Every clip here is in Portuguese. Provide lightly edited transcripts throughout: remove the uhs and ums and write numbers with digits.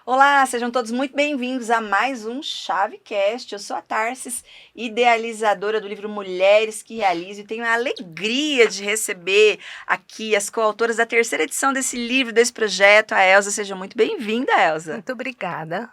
Olá, sejam todos muito bem-vindos a mais um Chavecast. Eu sou a Tarsis, idealizadora do livro Mulheres que Realizam, e tenho a alegria de receber aqui as coautoras da terceira edição desse livro, desse projeto, a Elza. Seja muito bem-vinda, Elza. Muito obrigada.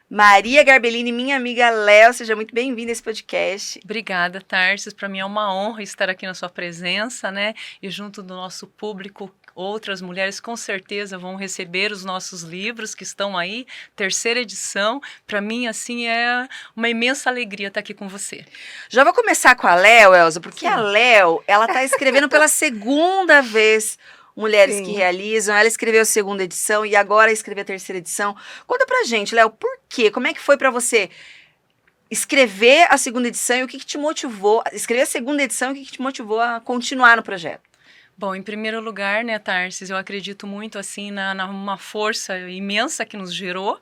Maria Garbellini, minha amiga Léo, seja muito bem-vinda a esse podcast. Obrigada, Tarsis. Para mim é uma honra estar aqui na sua presença, né? E junto do nosso público, outras mulheres com certeza vão receber os nossos livros que estão aí, terceira edição. Para mim, assim, é uma imensa alegria estar aqui com você. Já vou começar com a Léo, Elza, porque Sim. a Léo, ela está escrevendo pela segunda vez Mulheres Sim. que Realizam. Ela escreveu a segunda edição e agora escreveu a terceira edição. Conta pra gente, Léo, por quê? Como é que foi pra você escrever a segunda edição e o que te motivou, escrever a segunda edição e o que te motivou a continuar no projeto? Bom, em primeiro lugar, né, Tarsis, eu acredito muito, assim, numa força imensa que nos gerou.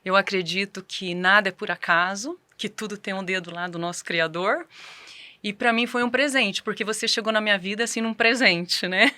Eu acredito que nada é por acaso, que tudo tem um dedo lá do nosso Criador. E para mim foi um presente, porque você chegou na minha vida assim num presente, né?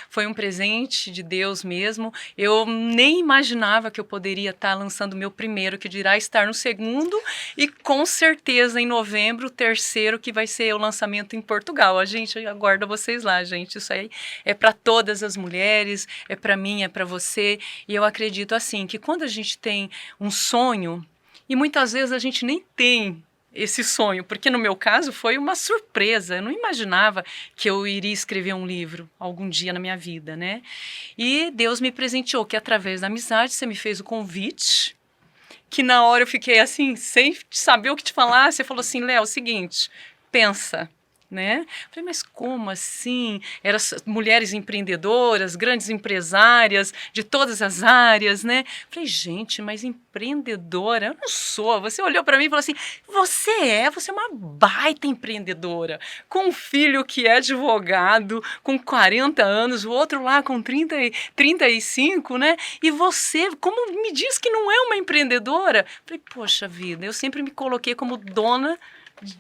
Foi um presente de Deus mesmo. Eu nem imaginava que eu poderia estar lançando o meu primeiro, que dirá estar no segundo, e com certeza em novembro o terceiro, que vai ser o lançamento em Portugal. A gente aguarda vocês lá, gente. Isso aí é para todas as mulheres, é para mim, é para você. E eu acredito assim que quando a gente tem um sonho, e muitas vezes a gente nem tem esse sonho, porque no meu caso foi uma surpresa, eu não imaginava que eu iria escrever um livro algum dia na minha vida, né? E Deus me presenteou, que através da amizade você me fez o convite, que na hora eu fiquei assim, sem saber o que te falar, você falou assim, Léo, é o seguinte, pensa, né? Falei, mas como assim? Eram mulheres empreendedoras, grandes empresárias de todas as áreas, né? Falei, gente, mas empreendedora? Eu não sou. Você olhou para mim e falou assim, você é uma baita empreendedora, com um filho que é advogado, com 40 anos, o outro lá com 35, né? E você, como me diz que não é uma empreendedora? Falei, poxa vida, eu sempre me coloquei como dona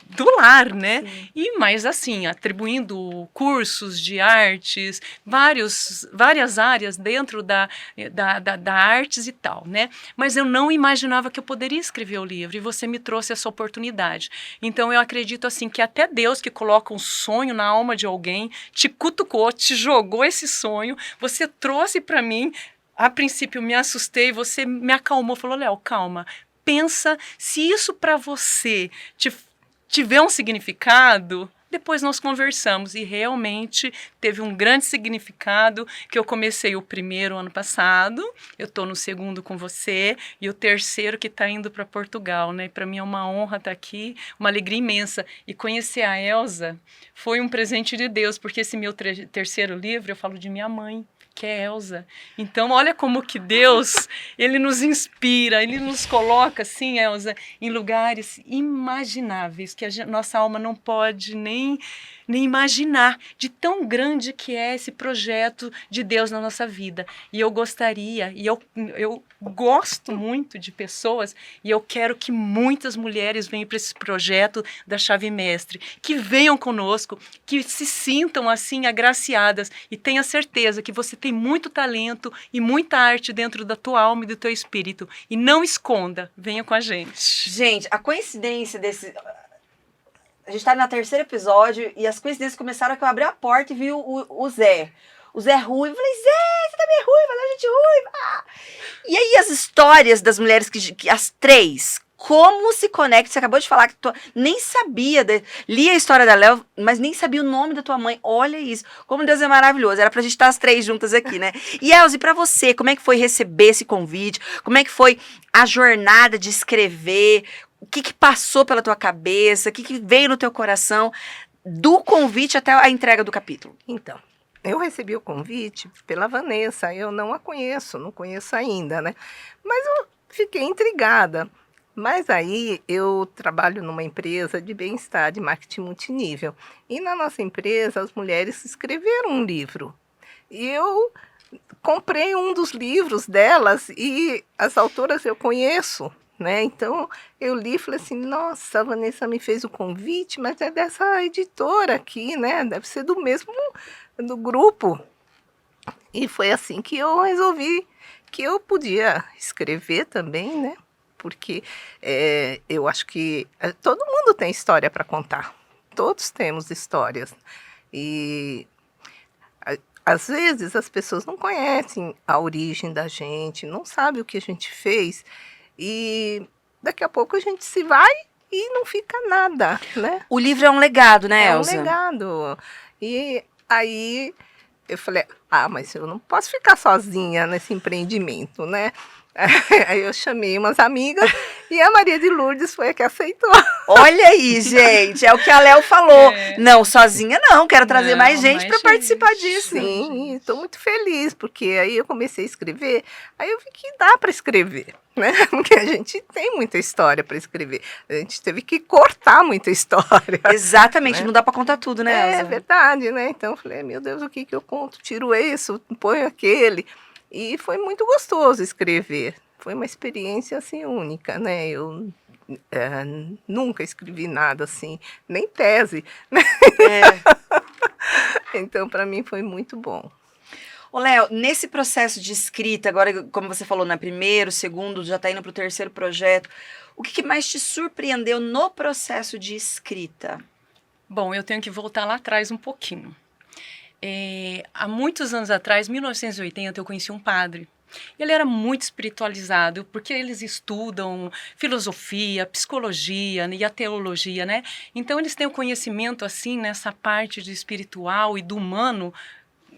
do lar, né? Sim. E mais assim, atribuindo cursos de artes, várias áreas dentro da artes e tal, né? Mas eu não imaginava que eu poderia escrever o livro e você me trouxe essa oportunidade. Então eu acredito assim que até Deus que coloca um sonho na alma de alguém, te cutucou, te jogou esse sonho, você trouxe para mim. A princípio me assustei, você me acalmou, falou, Léo, calma, pensa se isso para você tiver um significado, depois nós conversamos e realmente teve um grande significado, que eu comecei o primeiro ano passado, eu estou no segundo com você e o terceiro que está indo para Portugal, né? Para mim é uma honra estar aqui, uma alegria imensa, e conhecer a Elza foi um presente de Deus, porque esse meu terceiro livro eu falo de minha mãe, que é Elza. Então, olha como que Deus, ele nos inspira, ele nos coloca, assim, Elza, em lugares imagináveis, que nossa alma não pode nem imaginar, de tão grande que é esse projeto de Deus na nossa vida. E eu gostaria, e eu gosto muito de pessoas, e eu quero que muitas mulheres venham para esse projeto da Chave Mestre, que venham conosco, que se sintam assim agraciadas, e tenha certeza que você tem muito talento e muita arte dentro da tua alma e do teu espírito. E não esconda, venha com a gente. Gente, a coincidência desse... A gente tá no terceiro episódio e as coincidências começaram que eu abri a porta e vi o Zé. O Zé Ruivo. Eu falei, Zé, você tá meio ruiva, a gente ruiva. E aí as histórias das mulheres, as três, como se conectam. Você acabou de falar que nem sabia, li a história da Léo, mas nem sabia o nome da tua mãe. Olha isso, como Deus é maravilhoso. Era pra gente estar as três juntas aqui, né? E Elza, e pra você, como é que foi receber esse convite? Como é que foi a jornada de escrever? O que passou pela tua cabeça? O que veio no teu coração do convite até a entrega do capítulo? Então, eu recebi o convite pela Vanessa. Eu não a conheço, não conheço ainda, né? Mas eu fiquei intrigada. Mas aí eu trabalho numa empresa de bem-estar, de marketing multinível. E na nossa empresa, as mulheres escreveram um livro. E eu comprei um dos livros delas e as autoras eu conheço, né? Então eu li e falei assim, nossa, a Vanessa me fez o convite, mas é dessa editora aqui, né? Deve ser do mesmo do grupo. E foi assim que eu resolvi que eu podia escrever também, né? Porque eu acho que todo mundo tem história para contar. Todos temos histórias. E às vezes as pessoas não conhecem a origem da gente, não sabem o que a gente fez. E daqui a pouco a gente se vai e não fica nada, né? O livro é um legado, né, É um Elza? legado. E aí eu falei, mas eu não posso ficar sozinha nesse empreendimento, né? Aí eu chamei umas amigas e a Maria de Lourdes foi a que aceitou. Olha aí, gente, é o que a Léo falou. É. Não, sozinha não, quero trazer Não, mais gente mais para gente. participar disso. Sim, estou muito feliz, porque aí eu comecei a escrever, aí eu vi que dá para escrever, né? Porque a gente tem muita história para escrever. A gente teve que cortar muita história. Exatamente, Né? não dá para contar tudo, né, É Elza? verdade, né? Então eu falei, meu Deus, o que eu conto? Tiro isso, ponho aquele. E foi muito gostoso escrever. Foi uma experiência, assim, única, né? Eu nunca escrevi nada assim, nem tese. Então, para mim, foi muito bom. Ô, Léo, nesse processo de escrita, agora, como você falou, na primeiro, segundo, já está indo para o terceiro projeto, o que mais te surpreendeu no processo de escrita? Bom, eu tenho que voltar lá atrás um pouquinho. Há muitos anos atrás, 1980, eu conheci um padre. Ele era muito espiritualizado, porque eles estudam filosofia, psicologia, né, e a teologia, né? Então eles têm um conhecimento assim nessa parte de espiritual e do humano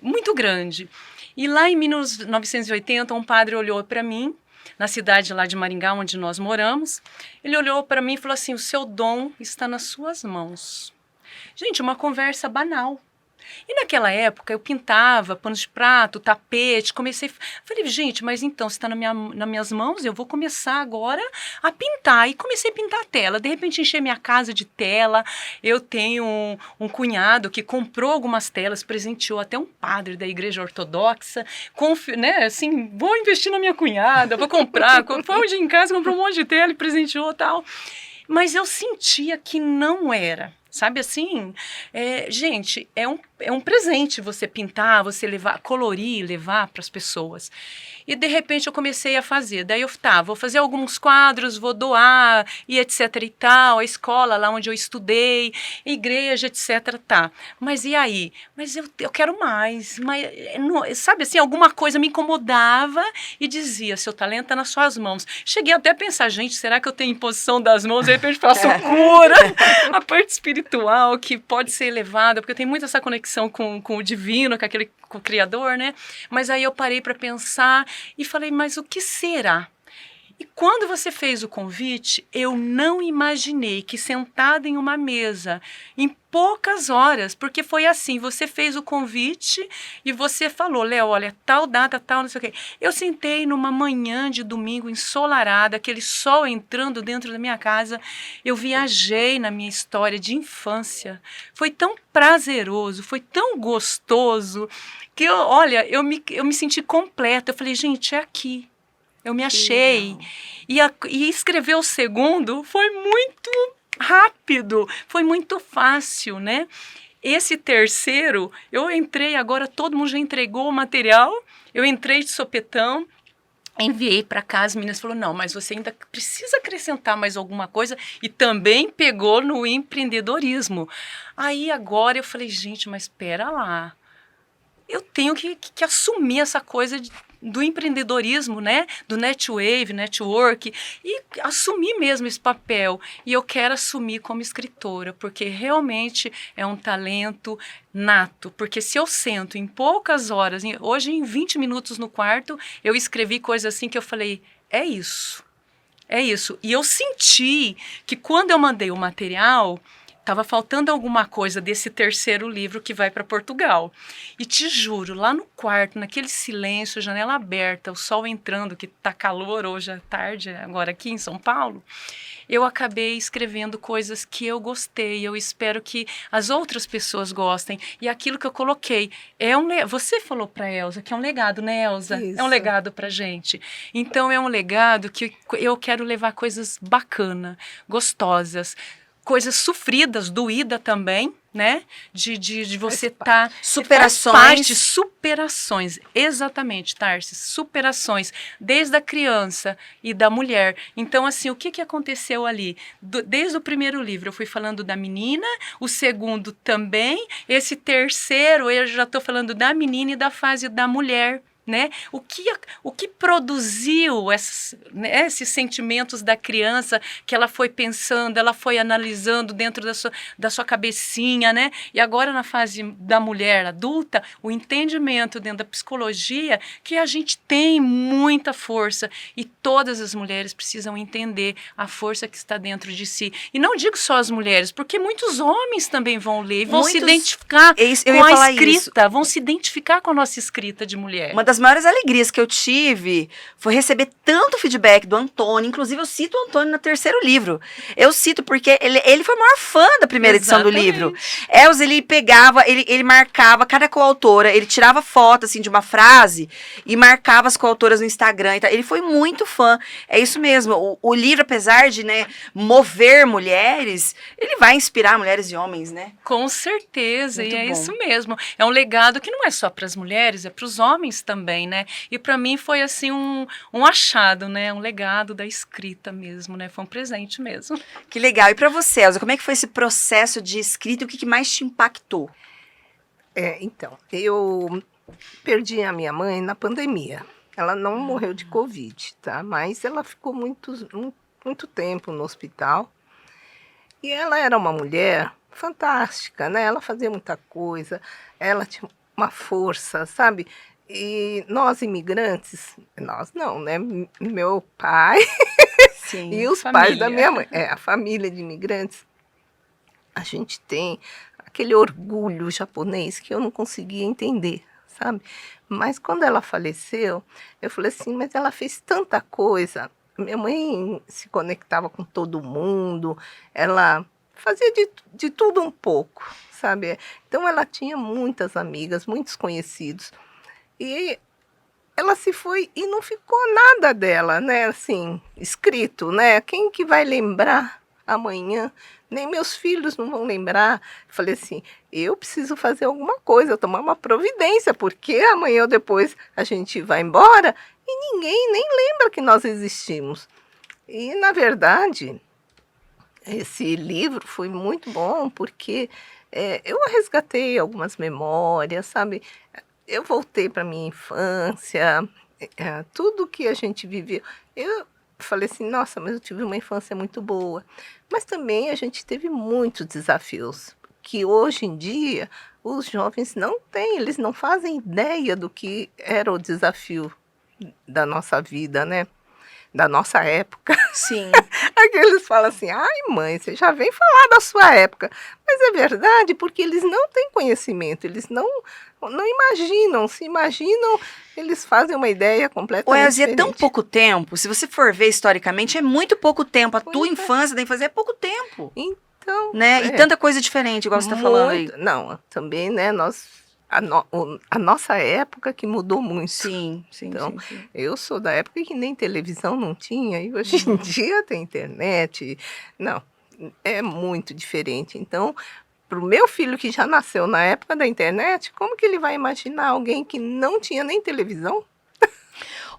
muito grande. E lá em 1980, um padre olhou para mim, na cidade lá de Maringá, onde nós moramos. Ele olhou para mim e falou assim: o seu dom está nas suas mãos. Gente, uma conversa banal. E naquela época eu pintava panos de prato, tapete, falei, gente, mas então, se está nas minhas mãos, eu vou começar agora a pintar. E comecei a pintar a tela, de repente encher minha casa de tela. Eu tenho um cunhado que comprou algumas telas, presenteou até um padre da igreja ortodoxa, né, assim, vou investir na minha cunhada, vou comprar, foi hoje em casa, comprou um monte de tela e presenteou e tal. Mas eu sentia que não era. Sabe assim, gente, é um presente você pintar, você levar, colorir, levar para as pessoas. E de repente eu comecei a fazer. Daí vou fazer alguns quadros, vou doar e etc e tal, a escola lá onde eu estudei, igreja, etc, tá. Mas e aí? Mas eu quero mais. Mas, não, sabe assim, alguma coisa me incomodava e dizia, seu talento está nas suas mãos. Cheguei até a pensar, gente, será que eu tenho imposição das mãos? De repente faço cura, a parte espiritual que pode ser elevada, porque eu tenho muito essa conexão com o divino, com o Criador, né? Mas aí eu parei para pensar e falei, mas o que será? E quando você fez o convite, eu não imaginei que sentada em uma mesa, em poucas horas, porque foi assim, você fez o convite e você falou, Léo, olha, tal data, tal, não sei o quê. Eu sentei numa manhã de domingo ensolarada, aquele sol entrando dentro da minha casa, eu viajei na minha história de infância. Foi tão prazeroso, foi tão gostoso, que eu me senti completa. Eu falei, gente, é aqui. Eu me achei. E escrever o segundo foi muito rápido, foi muito fácil, né? Esse terceiro, eu entrei agora, todo mundo já entregou o material, eu entrei de sopetão, enviei para casa, as meninas falaram, não, mas você ainda precisa acrescentar mais alguma coisa, e também pegou no empreendedorismo. Aí agora eu falei, gente, mas espera lá, eu tenho que assumir essa coisa do empreendedorismo, né? Do network, e assumir mesmo esse papel. E eu quero assumir como escritora, porque realmente é um talento nato. Porque se eu sento em poucas horas, hoje em 20 minutos no quarto, eu escrevi coisas assim que eu falei, é isso. É isso. E eu senti que quando eu mandei o material, estava faltando alguma coisa desse terceiro livro que vai para Portugal. E te juro, lá no quarto, naquele silêncio, janela aberta, o sol entrando, que tá calor hoje à tarde, agora aqui em São Paulo, eu acabei escrevendo coisas que eu gostei. Eu espero que as outras pessoas gostem. E aquilo que eu coloquei você falou para a Elza que é um legado, né, Elza? Isso. É um legado para gente. Então é um legado que eu quero levar coisas bacanas, gostosas, coisas sofridas, doída também, né? De você estar... Superações. Superações, exatamente, Tarsis, superações, desde a criança e da mulher. Então, assim, o que aconteceu ali? Desde o primeiro livro, eu fui falando da menina, o segundo também, esse terceiro, eu já estou falando da menina e da fase da mulher, né? O que produziu esses sentimentos da criança que ela foi pensando, ela foi analisando dentro da sua cabecinha, né? E agora na fase da mulher adulta, o entendimento dentro da psicologia que a gente tem muita força e todas as mulheres precisam entender a força que está dentro de si. E não digo só as mulheres, porque muitos homens também vão ler e vão se identificar com a escrita, vão se identificar com a nossa escrita de mulher. Uma das maiores alegrias que eu tive foi receber tanto feedback do Antônio. Inclusive, eu cito o Antônio no terceiro livro. Eu cito porque ele foi o maior fã da primeira edição do livro. Elza, ele pegava, ele marcava cada coautora, ele tirava foto, assim, de uma frase e marcava as coautoras no Instagram. E tal. Ele foi muito fã. É isso mesmo. O livro, apesar de, né, mover mulheres, ele vai inspirar mulheres e homens, né? Com certeza, Muito e é bom. isso mesmo. É um legado que não é só para as mulheres, é para os homens também, né? E para mim foi assim um achado, né? Um legado da escrita mesmo, né? Foi um presente mesmo. Que legal. E pra você, Elza, como é que foi esse processo de escrita e o que mais te impactou? Então, eu perdi a minha mãe na pandemia. Ela não morreu de Covid, tá? Mas ela ficou muito tempo no hospital. E ela era uma mulher fantástica, né? Ela fazia muita coisa, ela tinha uma força, sabe? E nós imigrantes, nós não, né? Meu pai Sim. e os pais da minha mãe, a família de imigrantes, a gente tem aquele orgulho japonês que eu não conseguia entender, sabe? Mas quando ela faleceu, eu falei assim, mas ela fez tanta coisa. Minha mãe se conectava com todo mundo, ela fazia de tudo um pouco, sabe? Então ela tinha muitas amigas, muitos conhecidos. E ela se foi e não ficou nada dela, né? Assim, escrito, né? Quem que vai lembrar amanhã? Nem meus filhos não vão lembrar. Falei assim, eu preciso fazer alguma coisa, tomar uma providência, porque amanhã ou depois a gente vai embora e ninguém nem lembra que nós existimos. E, na verdade, esse livro foi muito bom, porque eu resgatei algumas memórias, sabe? Eu voltei para minha infância, tudo que a gente viveu. Eu falei assim, nossa, mas eu tive uma infância muito boa. Mas também a gente teve muitos desafios, que hoje em dia os jovens não têm, eles não fazem ideia do que era o desafio da nossa vida, né? Da nossa época. Sim. Aqui eles falam assim, ai mãe, você já vem falar da sua época. Mas é verdade, porque eles não têm conhecimento, eles não imaginam, se imaginam, eles fazem uma ideia completamente Elza, é diferente. tão pouco tempo, se você for ver historicamente, é muito pouco tempo. A tua Pois é. infância da infância é pouco tempo. Então, Né? E tanta coisa diferente, igual você tá falando aí. Não, também, né, a nossa época que mudou muito. Sim, sim, Então, sim. eu sou da época que nem televisão não tinha, e hoje em dia tem internet. Não, é muito diferente. Então, para o meu filho que já nasceu na época da internet, como que ele vai imaginar alguém que não tinha nem televisão?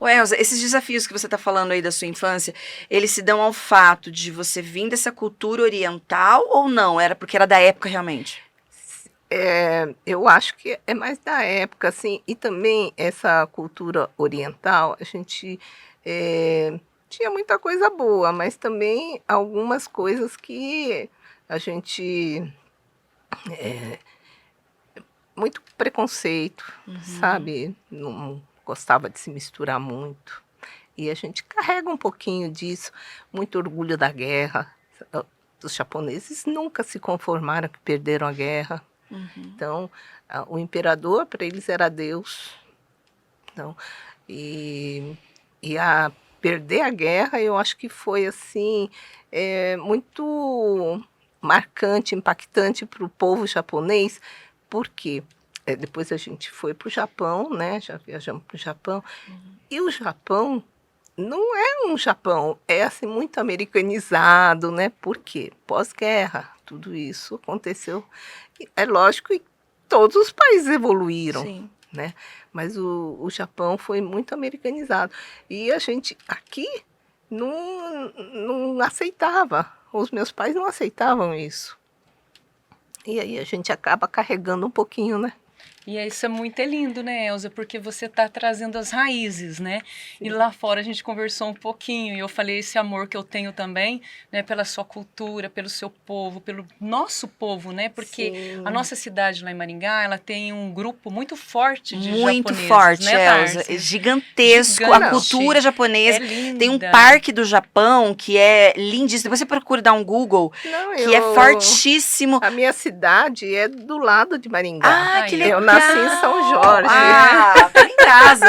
Elza, esses desafios que você está falando aí da sua infância, eles se dão ao fato de você vir dessa cultura oriental ou não? Era porque era da época realmente? Eu acho que é mais da época, assim, e também essa cultura oriental, a gente tinha muita coisa boa, mas também algumas coisas que a gente... muito preconceito, sabe? Não gostava de se misturar muito. E a gente carrega um pouquinho disso, muito orgulho da guerra. Os japoneses nunca se conformaram que perderam a guerra. Então, o imperador, para eles, era Deus. Então, e a perder a guerra, eu acho que foi assim, muito marcante, impactante para o povo japonês, porque depois a gente foi para o Japão, né? Já viajamos para o Japão. E o Japão, não é um Japão, é assim muito americanizado, né? Por quê? Pós-guerra, tudo isso aconteceu. É lógico que todos os países evoluíram, Sim. né? Mas o Japão foi muito americanizado. E a gente aqui não aceitava. Os meus pais não aceitavam isso. E aí a gente acaba carregando um pouquinho, né? E isso é muito lindo, né, Elza? Porque você está trazendo as raízes, né? E lá fora a gente conversou um pouquinho e eu falei esse amor que eu tenho também, né, pela sua cultura, pelo seu povo, pelo nosso povo, né? Porque Sim. a nossa cidade lá em Maringá, ela tem um grupo muito forte de Muito japoneses, forte, né, Elza. Tarsi? É gigantesco. A Gigante. cultura japonesa. É linda. Tem um parque do Japão que é lindíssimo. Depois você procura dar um Google, Não, que é fortíssimo. A minha cidade é do lado de Maringá. Ah, que Aí, legal. eu nasci em São Jorge. Ah, tá em casa.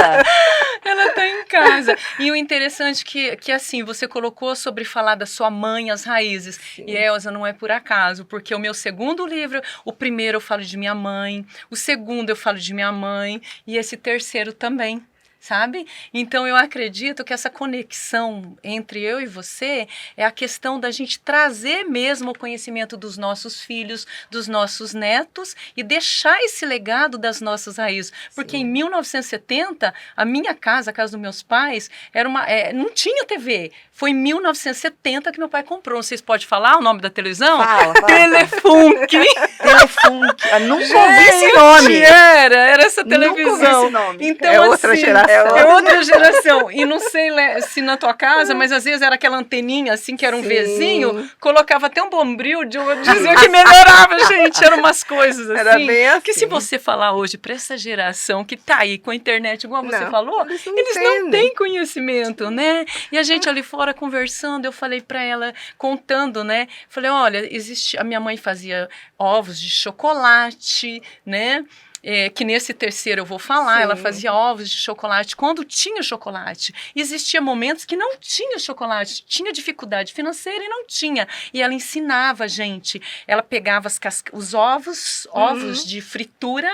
Ela tá em casa. E o interessante que assim, você colocou sobre falar da sua mãe, as raízes. Sim. E Elza, não é por acaso, porque o meu segundo livro, o primeiro eu falo de minha mãe, o segundo eu falo de minha mãe, e esse terceiro também. Sabe? Então eu acredito que essa conexão entre eu e você é a questão da gente trazer mesmo o conhecimento dos nossos filhos, dos nossos netos e deixar esse legado das nossas raízes. Porque em 1970, a minha casa, a casa dos meus pais, era não tinha TV. Foi em 1970 que meu pai comprou. Vocês podem falar o nome da televisão? Fala. Telefunk. Telefunk. Eu nunca ouvi esse nome. Era essa Nunca ouvi televisão. esse nome. Então, É outra assim, geração. É outra geração. E não sei se na tua casa, mas às vezes era aquela anteninha assim, que era um Sim. Vzinho, colocava até um bombril, dizia que melhorava, gente. Eram umas coisas assim. Era bem assim. Que se você falar hoje para essa geração que tá aí com a internet, igual você Não, falou, eles não eles não entendem. têm conhecimento, né? E a gente ali fora conversando, eu falei para ela, contando, né? Falei, olha, a minha mãe fazia ovos de chocolate, né? Que nesse terceiro eu vou falar, Sim. ela fazia ovos de chocolate quando tinha chocolate. Existia momentos que não tinha chocolate, tinha dificuldade financeira e não tinha. E ela ensinava a gente. Ela pegava os ovos de fritura,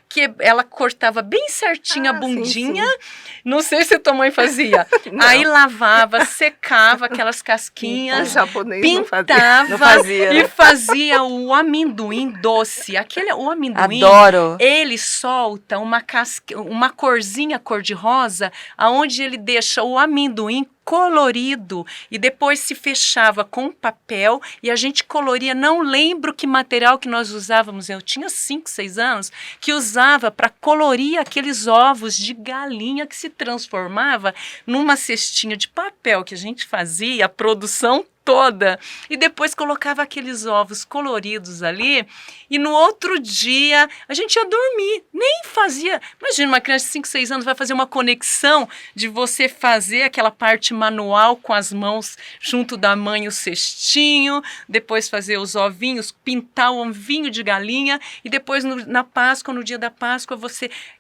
que ela cortava bem certinho a bundinha. Sim. Não sei se a tua mãe fazia. Aí lavava, secava aquelas casquinhas, O japonês pintava Não fazia. e fazia o amendoim doce. O amendoim, Adoro. ele solta uma corzinha cor-de-rosa, aonde ele deixa o amendoim colorido e depois se fechava com papel e a gente coloria, não lembro que material que nós usávamos, eu tinha 5, 6 anos, que usava para colorir aqueles ovos de galinha que se transformava numa cestinha de papel que a gente fazia, a produção toda, e depois colocava aqueles ovos coloridos ali, e no outro dia a gente ia dormir, nem fazia, imagina uma criança de 5, 6 anos vai fazer uma conexão de você fazer aquela parte manual com as mãos junto da mãe o cestinho, depois fazer os ovinhos, pintar o ovinho de galinha, e depois na Páscoa, no dia da Páscoa,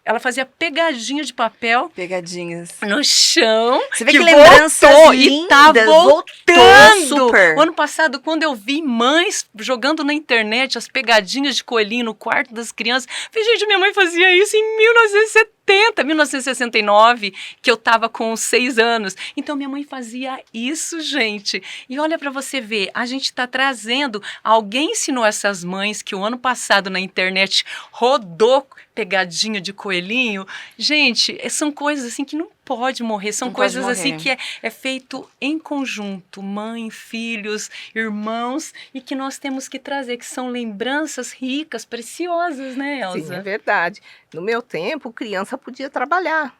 ela fazia pegadinha de papel Pegadinhas. no chão. Você vê que lembranças voltou, lindas, e tá voltando. super. O ano passado, quando eu vi mães jogando na internet as pegadinhas de coelhinho no quarto das crianças, falei, gente, minha mãe fazia isso em 1969, que eu tava com 6 anos. Então, minha mãe fazia isso, gente. E olha para você ver, a gente tá trazendo, alguém ensinou essas mães que o ano passado na internet rodou pegadinha de coelhinho. Gente, são coisas assim que não pode morrer, são Não pode coisas assim morrer. que é feito em conjunto, mãe, filhos, irmãos, e que nós temos que trazer, que são lembranças ricas, preciosas, né, Elza? Sim, é verdade. No meu tempo, criança podia trabalhar.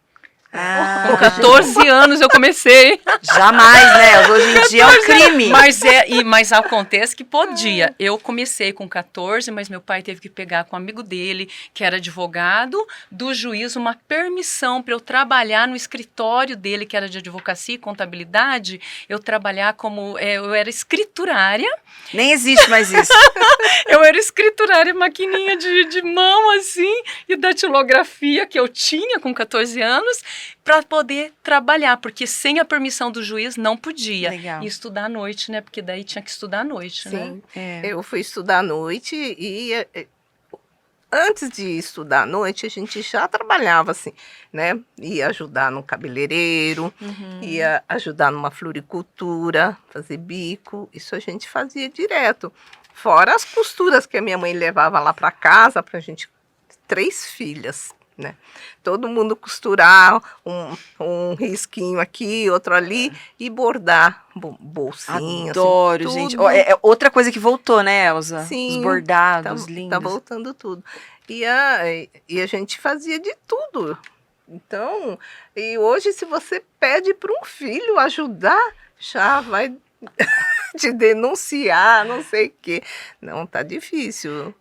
Com 14 anos eu comecei. Jamais, né? Hoje em dia é um crime. Mas acontece que podia. Eu comecei com 14, mas meu pai teve que pegar com um amigo dele, que era advogado, do juiz, uma permissão para eu trabalhar no escritório dele, que era de advocacia e contabilidade. Eu trabalhar eu era escriturária. Nem existe mais isso. Eu era escriturária, maquininha de mão, assim, e datilografia que eu tinha com 14 anos, para poder trabalhar, porque sem a permissão do juiz não podia. Legal. E estudar à noite, né? Porque daí tinha que estudar à noite, né? Sim. É. Eu fui estudar à noite e antes de estudar à noite, a gente já trabalhava assim, né? Ia ajudar no cabeleireiro, ia ajudar numa floricultura, fazer bico, isso a gente fazia direto. Fora as costuras que a minha mãe levava lá para casa, para a gente, 3 filhas, né? Todo mundo costurar um risquinho aqui, outro ali, e bordar bolsinhas. Adoro, assim, gente. tudo. É outra coisa que voltou, né, Elza? Sim, Os bordados lindos. Tá voltando tudo. E a gente fazia de tudo. Então, e hoje se você pede para um filho ajudar, já vai te denunciar, não sei o quê. Não, tá difícil.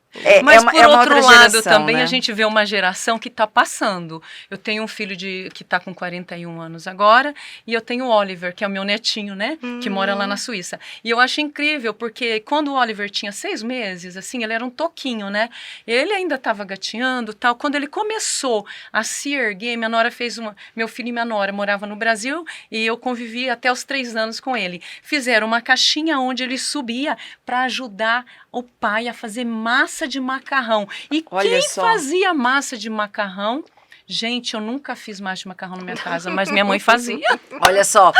Mas uma por outro outra lado geração, também né? a gente vê uma geração que está passando. Eu tenho um filho que está com 41 anos agora e eu tenho o Oliver, que é o meu netinho, né? Que mora lá na Suíça. E eu acho incrível porque quando o Oliver tinha 6 meses, assim, ele era um toquinho, né? Ele ainda estava gatinhando, tal. Quando ele começou a se erguer, minha nora fez uma... Meu filho e minha nora moravam no Brasil e eu convivi até os 3 anos com ele. Fizeram uma caixinha onde ele subia para ajudar o pai a fazer massa de macarrão. E Olha quem só. fazia massa de macarrão? Gente, eu nunca fiz massa de macarrão na minha casa, mas minha mãe fazia. Olha só,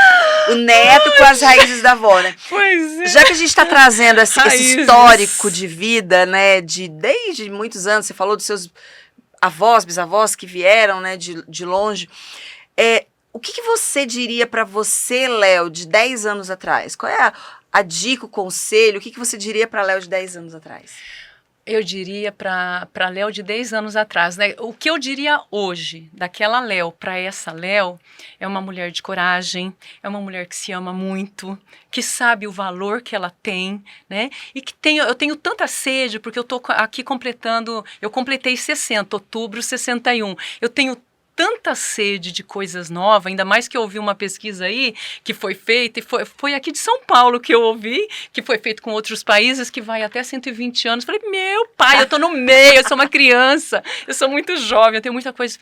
o neto com as raízes da avó, né? Pois é. Já que a gente está trazendo esse Raízes. histórico de vida, né, desde muitos anos, você falou dos seus avós, bisavós que vieram, né, de longe, o que você diria para você, Léo, de 10 anos atrás? Qual é a dica, o conselho, o que você diria para Léo de 10 anos atrás? Eu diria para Léo de 10 anos atrás, né? O que eu diria hoje, daquela Léo para essa Léo, é uma mulher de coragem, é uma mulher que se ama muito, que sabe o valor que ela tem, né? E que eu tenho tanta sede, porque eu tô aqui eu completei 60, outubro 61. Eu tenho tanta sede de coisas novas, ainda mais que eu ouvi uma pesquisa aí que foi feita, e foi aqui de São Paulo que eu ouvi, que foi feito com outros países, que vai até 120 anos. Falei, meu pai, eu tô no meio, eu sou uma criança, eu sou muito jovem, eu tenho muita coisa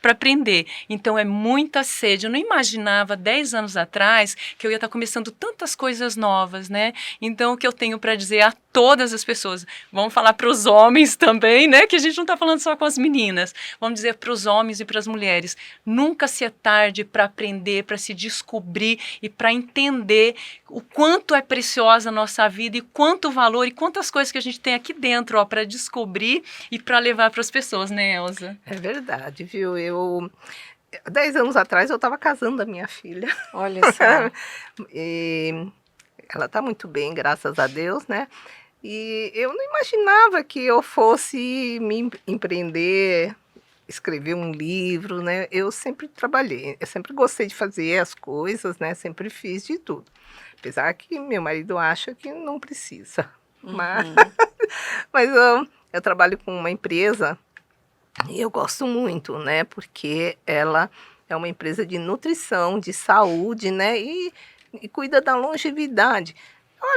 para aprender. Então é muita sede. Eu não imaginava 10 anos atrás que eu ia estar começando tantas coisas novas, né? Então o que eu tenho para dizer a todas as pessoas, vamos falar para os homens também, né? Que a gente não está falando só com as meninas, vamos dizer para os homens e para as mulheres, nunca se é tarde para aprender, para se descobrir e para entender o quanto é preciosa a nossa vida e quanto valor e quantas coisas que a gente tem aqui dentro, ó, para descobrir e para levar para as pessoas, né, Elza? É verdade, viu? 10 anos atrás eu estava casando a minha filha. Olha só. E ela está muito bem, graças a Deus, né? E eu não imaginava que eu fosse me empreender, escrever um livro, né? Eu sempre trabalhei, eu sempre gostei de fazer as coisas, né? Sempre fiz de tudo. Apesar que meu marido acha que não precisa. Mas eu trabalho com uma empresa e eu gosto muito, né? Porque ela é uma empresa de nutrição, de saúde, né? E cuida da longevidade.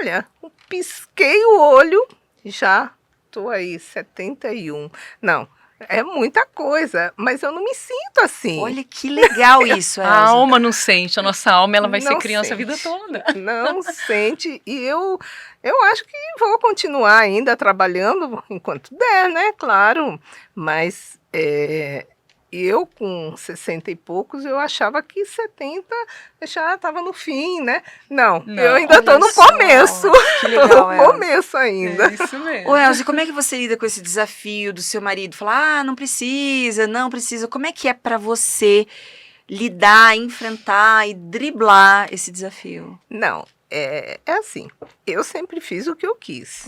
Olha, pisquei o olho, já estou aí, 71. Não, é muita coisa, mas eu não me sinto assim. Olha que legal isso, Elza. A alma não sente, a nossa alma ela vai ser Não criança a sente. vida toda. Não sente, e eu acho que vou continuar ainda trabalhando enquanto der, né? Claro, mas eu com 60 e poucos, eu achava que 70 já estava no fim, né? Não, eu ainda estou no começo. Que legal, no começo ainda. É isso mesmo. Ô, Elza, como é que você lida com esse desafio do seu marido? Falar, não precisa. Como é que é pra você lidar, enfrentar e driblar esse desafio? Não, é assim, eu sempre fiz o que eu quis.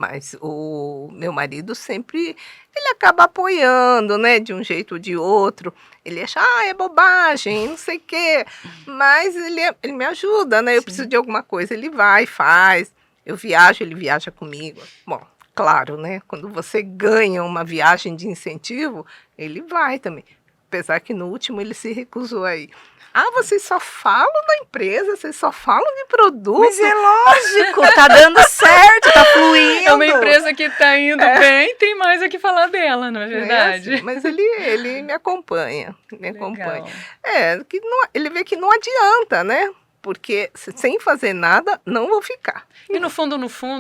Mas o meu marido sempre, ele acaba apoiando, né, de um jeito ou de outro. Ele acha, é bobagem, não sei o quê. Mas ele me ajuda, né? Eu preciso de alguma coisa, ele vai, faz. Eu viajo, ele viaja comigo. Bom, claro, né? Quando você ganha uma viagem de incentivo, ele vai também. Apesar que no último ele se recusou aí. Vocês só falam da empresa, vocês só falam de produto. Mas é lógico, tá dando certo, tá fluindo. É uma empresa que tá indo bem, tem mais a que falar dela, não é verdade? Assim, mas ele me acompanha, Legal. que ele vê que não adianta, né? porque sem fazer nada, não vou ficar. E no fundo,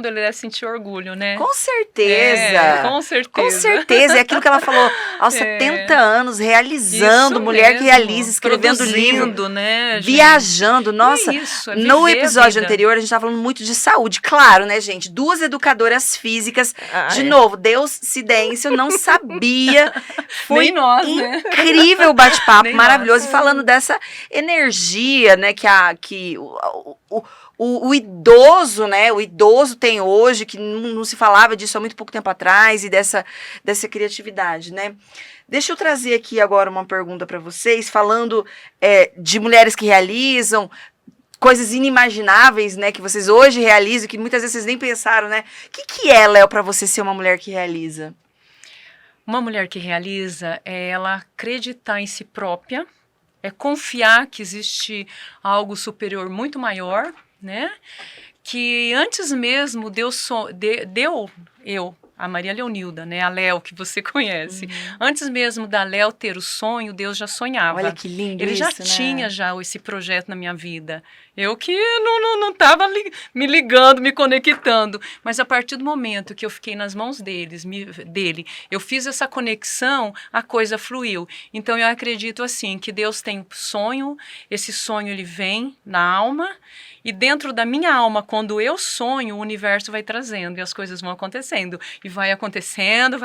ele deve sentir orgulho, né? Com certeza. Com certeza. Com certeza. É aquilo que ela falou, aos 70 anos, realizando, Isso mulher mesmo. que realiza, escrevendo Produzindo, livro, né, gente? viajando. Nossa, É isso, é no viver a episódio vida. anterior, a gente tava falando muito de saúde. Claro, né, gente? 2 educadoras físicas. De novo, Deus, Cidêncio, não sabia. Foi Nem nós, né? incrível o bate-papo, Nem maravilhoso. nós. E falando dessa energia, né, que o idoso, né? O idoso tem hoje, que não se falava disso há muito pouco tempo atrás, e dessa criatividade, né? Deixa eu trazer aqui agora uma pergunta para vocês, falando de mulheres que realizam coisas inimagináveis, né? Que vocês hoje realizam, que muitas vezes vocês nem pensaram, né? O que é, Léo, para você ser uma mulher que realiza? Uma mulher que realiza é ela acreditar em si própria, é confiar que existe algo superior muito maior, né? Que antes mesmo a Maria Leonilda, né? A Léo, que você conhece. Antes mesmo da Léo ter o sonho, Deus já sonhava. Olha que lindo Ele isso, já né? tinha já esse projeto na minha vida. Eu que não estava me ligando, me conectando. Mas a partir do momento que eu fiquei nas mãos dele, eu fiz essa conexão, a coisa fluiu. Então eu acredito assim, que Deus tem um sonho, esse sonho ele vem na alma, e dentro da minha alma, quando eu sonho, o universo vai trazendo e as coisas vão acontecendo. E vai acontecendo,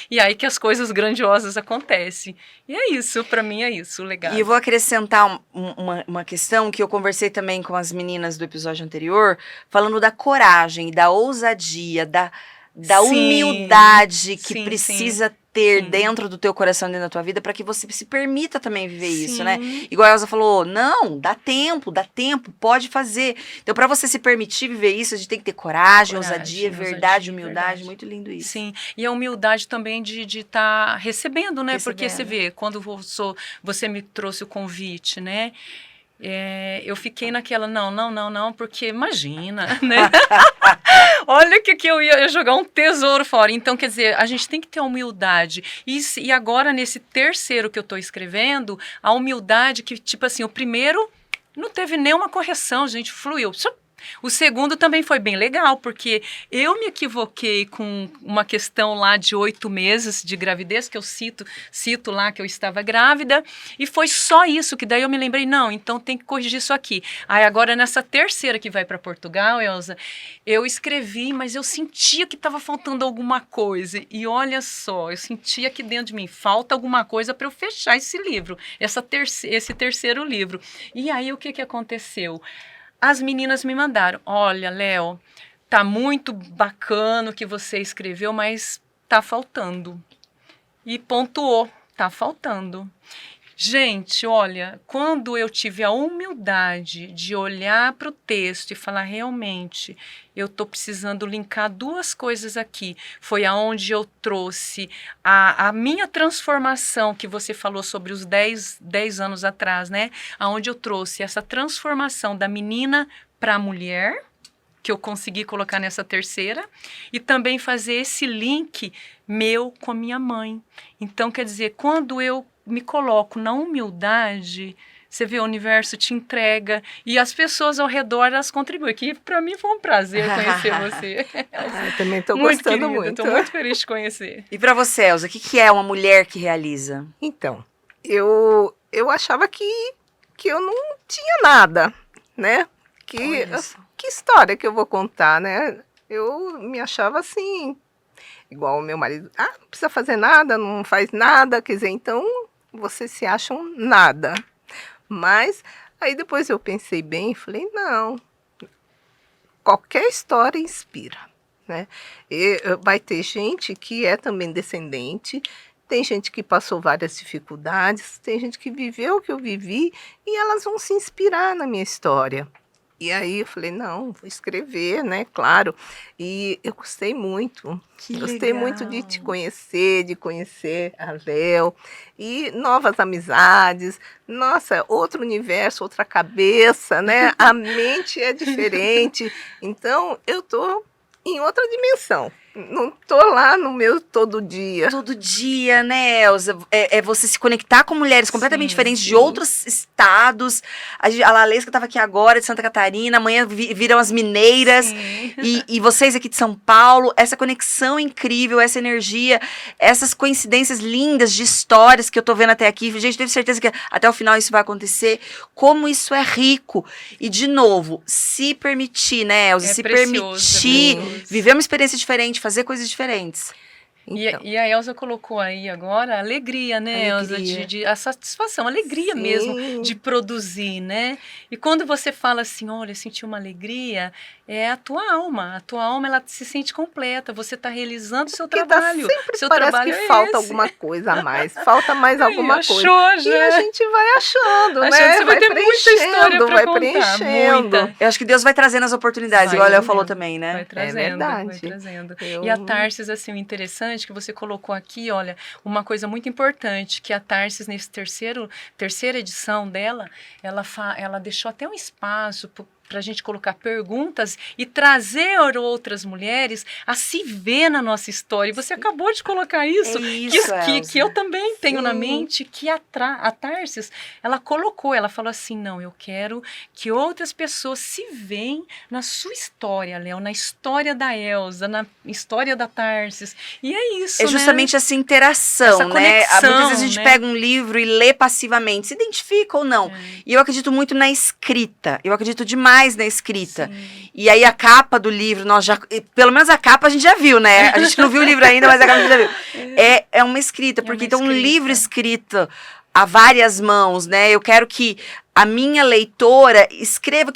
e aí que as coisas grandiosas acontecem. E é isso, para mim é isso, o legado. E eu vou acrescentar uma questão que eu conversei também com as meninas do episódio anterior, falando da coragem, da ousadia, da humildade que precisa ter dentro do teu coração, dentro da tua vida, para que você se permita também viver isso, né? Igual a Elza falou, não, dá tempo, pode fazer. Então, para você se permitir viver isso, a gente tem que ter coragem, ousadia, verdade, humildade. Verdade. Muito lindo isso. Sim, e a humildade também de estar recebendo, né? Porque você vê, quando você me trouxe o convite, né? Eu fiquei naquela, não, porque imagina, né? Olha que eu ia jogar um tesouro fora. Então, quer dizer, a gente tem que ter humildade. E agora, nesse terceiro que eu estou escrevendo, a humildade que, tipo assim, o primeiro não teve nenhuma correção, gente, fluiu. O segundo também foi bem legal, porque eu me equivoquei com uma questão lá de 8 meses de gravidez, que eu cito lá que eu estava grávida, e foi só isso, que daí eu me lembrei, não, então tem que corrigir isso aqui. Aí agora nessa terceira que vai para Portugal, Elza, eu escrevi, mas eu sentia que estava faltando alguma coisa, e olha só, eu sentia que dentro de mim falta alguma coisa para eu fechar esse livro, esse terceiro livro. E aí o que aconteceu? As meninas me mandaram, olha, Léo, tá muito bacana o que você escreveu, mas tá faltando. E pontuou, tá faltando. Gente, olha, quando eu tive a humildade de olhar para o texto e falar, realmente, eu estou precisando linkar 2 coisas aqui. Foi aonde eu trouxe a minha transformação, que você falou sobre os 10 anos atrás, né? Aonde eu trouxe essa transformação da menina para a mulher, que eu consegui colocar nessa terceira, e também fazer esse link meu com a minha mãe. Então, quer dizer, quando eu me coloco na humildade, você vê, o universo te entrega e as pessoas ao redor, elas contribuem, que para mim foi um prazer conhecer você. Eu também estou gostando muito. Estou muito feliz de conhecer. E para você, Elza, o que é uma mulher que realiza? Então, eu achava que eu não tinha nada, né? Que história que eu vou contar, né? Eu me achava assim, igual o meu marido, não precisa fazer nada, não faz nada, quer dizer, então você se acha um nada. Mas aí depois eu pensei bem e falei, não, qualquer história inspira, né? Vai ter gente que é também descendente, tem gente que passou várias dificuldades, tem gente que viveu o que eu vivi e elas vão se inspirar na minha história. E aí eu falei, não, vou escrever, né, claro. E eu gostei muito. Gostei muito de te conhecer, de conhecer a Léo. E novas amizades. Nossa, outro universo, outra cabeça, né? A mente é diferente. Então, eu tô em outra dimensão. não tô lá no meu todo dia. Todo dia, né, Elza? É você se conectar com mulheres completamente diferentes de outros estados. A Lalesca estava aqui agora, de Santa Catarina, amanhã viram as mineiras, e vocês aqui de São Paulo. Essa conexão incrível, essa energia, essas coincidências lindas de histórias que eu tô vendo até aqui. Gente, tenho certeza que até o final isso vai acontecer. Como isso é rico. E, de novo, se permitir, né, Elza? Se permitir viver uma experiência diferente, fazer coisas diferentes. Então. E a Elza colocou aí agora a alegria, né, Elza? A satisfação, a alegria Sim. mesmo de produzir, né? E quando você fala assim, olha, eu senti uma alegria, é a tua alma. A tua alma, ela se sente completa. Você está realizando o seu trabalho. Sempre seu parece trabalho que falta alguma coisa a mais. Falta mais alguma coisa. E a gente vai achando, né? Você vai ter muita história pra vai contar, preenchendo. muita. Eu acho que Deus vai trazendo as oportunidades, igual a Léo falou também, né? Vai trazendo, verdade. vai trazendo. E a Tarsis, assim, o interessante que você colocou aqui, olha, uma coisa muito importante, que a Tarsis, nesse terceira edição dela, ela deixou até um espaço para a gente colocar perguntas e trazer outras mulheres a se ver na nossa história. E você acabou de colocar isso, que eu também tenho na mente, que a Tarsis, ela falou assim, não, eu quero que outras pessoas se veem na sua história, Léo, na história da Elza, na história da Tarsis. E é isso, É justamente essa interação, essa conexão, né? Muitas vezes a gente pega um livro e lê passivamente, se identifica ou não. E eu acredito muito na escrita, eu acredito demais na escrita. Sim. E aí a capa do livro, pelo menos a capa a gente já viu, né? A gente não viu o livro ainda, mas a capa a gente já viu. É uma escrita, porque então um livro escrito a várias mãos, né? Eu quero que a minha leitora escreva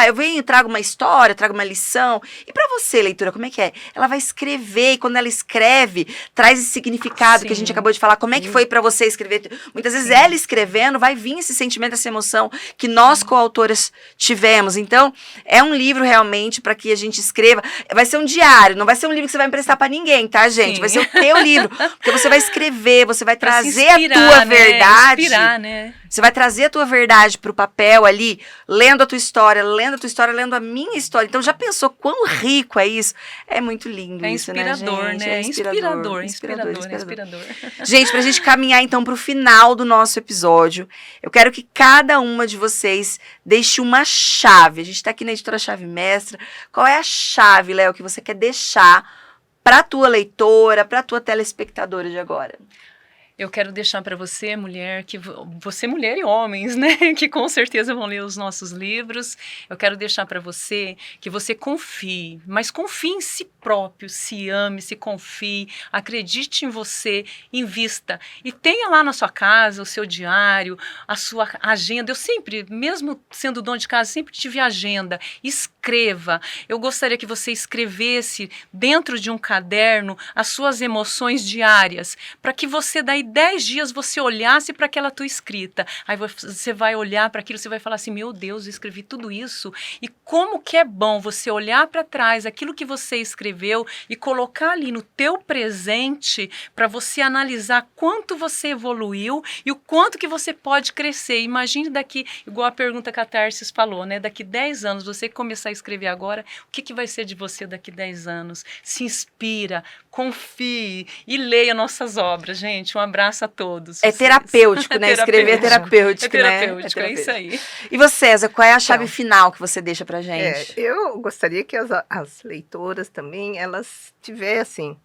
eu trago uma história, trago uma lição. E para você, leitora, como é que é? Ela vai escrever, e quando ela escreve, traz esse significado que a gente acabou de falar. Como é que foi para você escrever? Muitas vezes ela escrevendo, vai vir esse sentimento, essa emoção que nós coautoras tivemos. Então, é um livro realmente para que a gente escreva. Vai ser um diário, não vai ser um livro que você vai emprestar para ninguém, tá, gente? Vai ser o teu livro, porque você vai escrever, você vai trazer a tua verdade. Inspirar, né? Você vai trazer a tua verdade pro papel ali, lendo a tua história, lendo a minha história. Então, já pensou quão rico é isso? É muito lindo isso, né, gente? É inspirador. Gente, pra gente caminhar, então, pro final do nosso episódio, eu quero que cada uma de vocês deixe uma chave. A gente tá aqui na Editora Chave Mestra. Qual é a chave, Léo, que você quer deixar pra tua leitora, pra tua telespectadora de agora? Eu quero deixar para você, mulher, você mulher e homens, né, que com certeza vão ler os nossos livros. Eu quero deixar para você que você confie, mas confie em si próprio, se ame, se confie, acredite em você, invista. E tenha lá na sua casa o seu diário, a sua agenda. Eu sempre, mesmo sendo dona de casa, sempre tive agenda. Escreva. Eu gostaria que você escrevesse dentro de um caderno as suas emoções diárias, para que você daí 10 dias você olhasse para aquela tua escrita. Aí você vai olhar para aquilo, você vai falar assim, meu Deus, eu escrevi tudo isso. E como que é bom você olhar para trás aquilo que você escreveu e colocar ali no teu presente para você analisar quanto você evoluiu e o quanto que você pode crescer. Imagine daqui, igual a pergunta que a Tarsis falou, né? Daqui 10 anos, você começar a escrever agora, o que vai ser de você daqui 10 anos? Se inspira, confie e leia nossas obras, gente. Um abraço a todos. É terapêutico, né? Escrever é terapêutico, né? É isso aí. E você, Elza, qual é a chave final que você deixa pra gente? Eu gostaria que as leitoras também, elas tivessem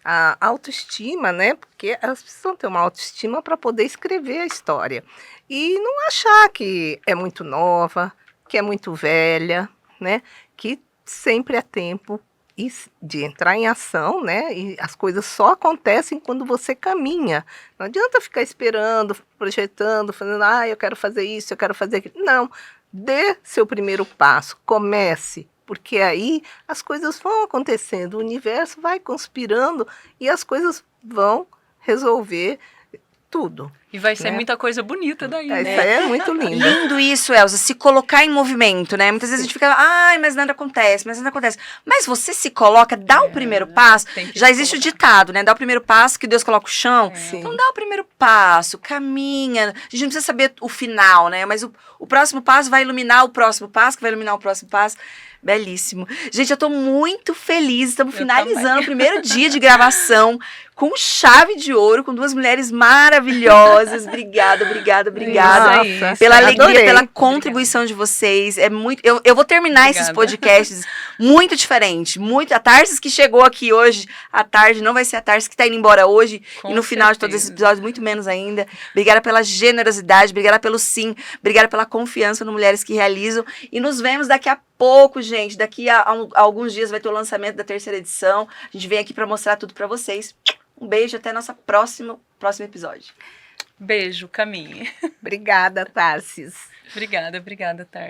a autoestima, né? Porque elas precisam ter uma autoestima para poder escrever a história. E não achar que é muito nova, que é muito velha, né? Que sempre é tempo de entrar em ação, né? E as coisas só acontecem quando você caminha. Não adianta ficar esperando, projetando, falando, eu quero fazer isso, eu quero fazer aquilo. Não, dê seu primeiro passo, comece, porque aí as coisas vão acontecendo, o universo vai conspirando e as coisas vão resolver tudo. E vai ser né? muita coisa bonita daí, Isso né? aí é muito lindo. Lindo isso, Elza, se colocar em movimento, né? Muitas vezes a gente fica, ai, mas nada acontece, mas nada acontece. Mas você se coloca, dá o primeiro passo. Tem que Já se existe o colocar. ditado, né? Dá o primeiro passo que Deus coloca o chão. Sim. Então dá o primeiro passo, caminha. A gente não precisa saber o final, né? Mas o próximo passo vai iluminar o próximo passo, que vai iluminar o próximo passo. Belíssimo. Gente, eu tô muito feliz. Estamos Eu finalizando também. o primeiro dia de gravação com chave de ouro, com duas mulheres maravilhosas. Obrigada, obrigada, obrigada. Isso aí, Nossa, isso Pela aí. alegria, adorei. pela contribuição de vocês. É muito. Eu vou terminar esses Obrigada. podcasts muito diferente. Muito. A Tarsis que chegou aqui hoje, à tarde, não vai ser a Tarsis que tá indo embora hoje. Com e no final de todos esses certeza. episódios, muito menos ainda. Obrigada pela generosidade, obrigada pelo sim, obrigada pela confiança no Mulheres que Realizam. E nos vemos daqui a pouco, gente. Daqui a alguns dias vai ter o lançamento da 3ª edição. A gente vem aqui para mostrar tudo para vocês. Um beijo, até nosso próximo episódio. Beijo, Caminhe. Obrigada, Tarsis. Obrigada, Tar.